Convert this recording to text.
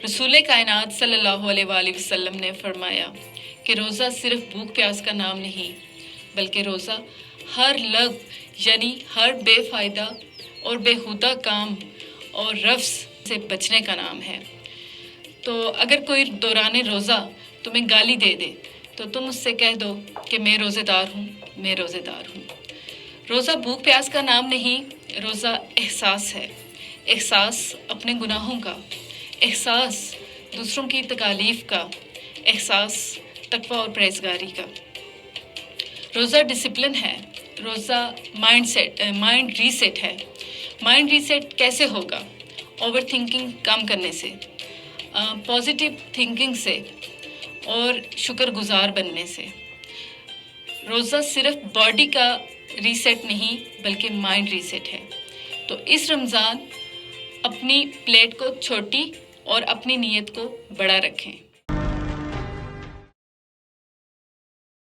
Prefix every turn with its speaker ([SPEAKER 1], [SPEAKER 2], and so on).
[SPEAKER 1] رسول کائنات صلی اللہ علیہ وآلہ وسلم نے فرمایا کہ روزہ صرف بھوک پیاس کا نام نہیں، بلکہ روزہ ہر لغو یعنی ہر بے فائدہ اور بیہودہ کام اور رفث سے بچنے کا نام ہے۔ تو اگر کوئی دوران روزہ تمہیں گالی دے دے تو تم اس سے کہہ دو کہ میں روزے دار ہوں، میں روزے دار ہوں۔ روزہ بھوک پیاس کا نام نہیں، روزہ احساس ہے، احساس اپنے گناہوں کا، احساس دوسروں کی تکالیف کا، احساس تقویٰ اور پرہیزگاری کا۔ روزہ ڈسپلن ہے، روزہ مائنڈ ریسیٹ ہے۔ مائنڈ ریسیٹ کیسے ہوگا؟ اوور تھنکنگ کم کرنے سے، پازیٹیو تھنکنگ سے اور شکر گزار بننے سے۔ روزہ صرف باڈی کا ریسیٹ نہیں بلکہ مائنڈ ریسیٹ ہے۔ تو اس رمضان اپنی پلیٹ کو چھوٹی اور اپنی نیت کو بڑا رکھیں۔